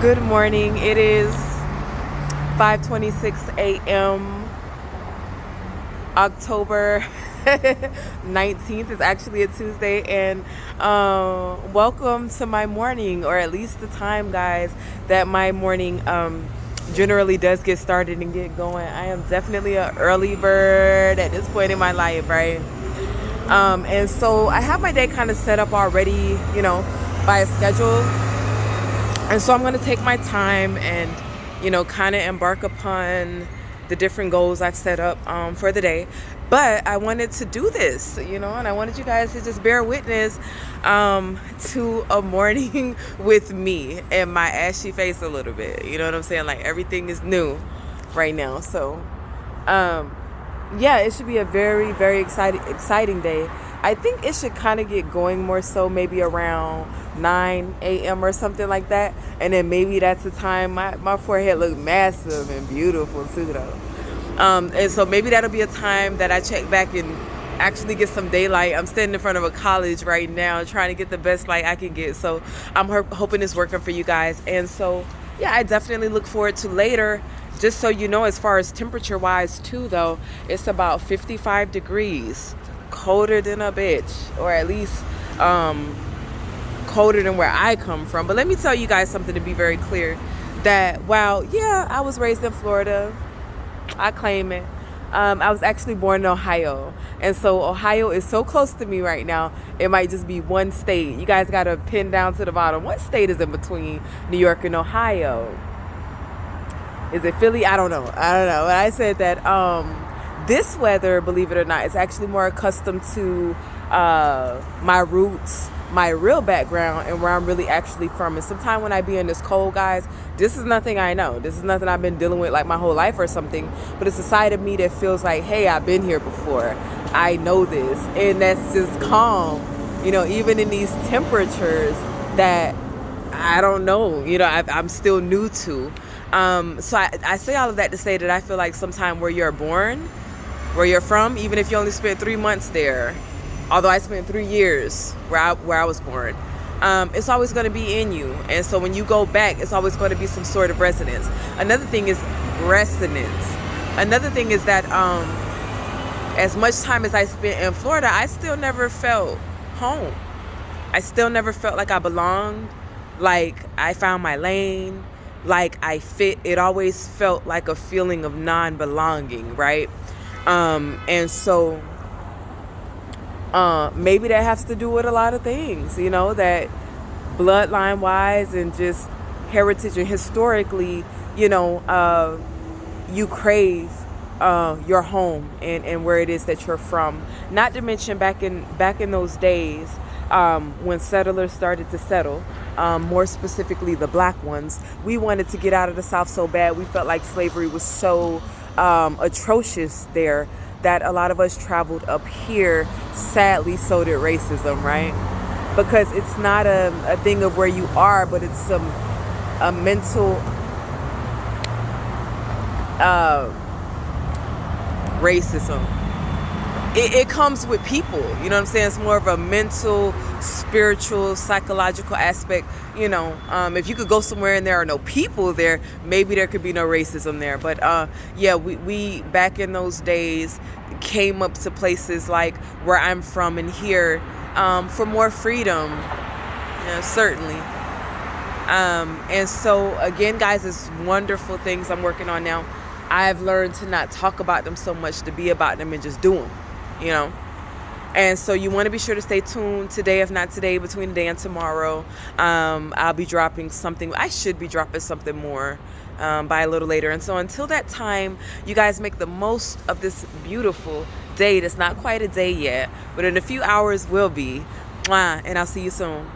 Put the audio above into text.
Good morning. It is 5:26 a.m. October 19th. It's actually a Tuesday, and welcome to my morning, or at least the time, guys, that my morning generally does get started and get going. I am definitely an early bird at this point in my life, right? And so I have my day kind of set up already, by a schedule. And so I'm going to take my time and, kind of embark upon the different goals I've set up for the day. But I wanted to do this, and I wanted you guys to just bear witness to a morning with me and my ashy face a little bit. You know what I'm saying? Like, everything is new right now. So, yeah, it should be a very, very exciting day. I think it should kind of get going more so maybe around 9 a.m. or something like that. And then maybe that's the time my forehead looks massive and beautiful too, though. And so maybe that'll be a time that I check back and actually get some daylight. I'm standing in front of a college right now trying to get the best light I can get. So I'm hoping it's working for you guys. And so, yeah, I definitely look forward to later. Just so you know, as far as temperature wise too, though, it's about 55 degrees. Colder than a bitch, or at least colder than where I come from. But let me tell you guys something, to be very clear, that while, yeah, I was raised in Florida, I claim it. I was actually born in Ohio. And so Ohio is so close to me right now, it might just be one state. You guys got to pin down to the bottom. What state is in between New York and Ohio? Is it Philly? I don't know. But I said that this weather, believe it or not, is actually more accustomed to my roots, my real background, and where I'm really actually from. And sometimes when I be in this cold, guys, this is nothing I know. This is nothing I've been dealing with like my whole life or something. But it's a side of me that feels like, hey, I've been here before. I know this. And that's just calm, even in these temperatures that I don't know, I'm still new to. So I say all of that to say that I feel like sometime where you're born, where you're from, even if you only spent 3 months there, although I spent 3 years where I was born, it's always going to be in you. And so when you go back, it's always going to be some sort of resonance. Another thing is resonance. Another thing is that as much time as I spent in Florida, I still never felt home. I still never felt like I belonged, like I found my lane, like I fit. It always felt like a feeling of non-belonging, right? And so maybe that has to do with a lot of things, that bloodline wise and just heritage and historically, you crave your home and where it is that you're from. Not to mention back in those days when settlers started to settle, more specifically the black ones, we wanted to get out of the South so bad. We felt like slavery was so atrocious there that a lot of us traveled up here. Sadly, so did racism, right? Because it's not a thing of where you are, but it's a mental racism. It comes with people, you know what I'm saying? It's more of a mental, spiritual, psychological aspect. If you could go somewhere and there are no people there, maybe there could be no racism there. But yeah, we back in those days came up to places like where I'm from and here for more freedom, certainly. And so again, guys, it's wonderful things I'm working on now. I've learned to not talk about them so much, to be about them and just do them. And so you want to be sure to stay tuned today, if not today, between today and tomorrow. I'll be dropping something. I should be dropping something more by a little later. And so until that time, you guys make the most of this beautiful day. That's not quite a day yet, but in a few hours will be. Mwah, and I'll see you soon.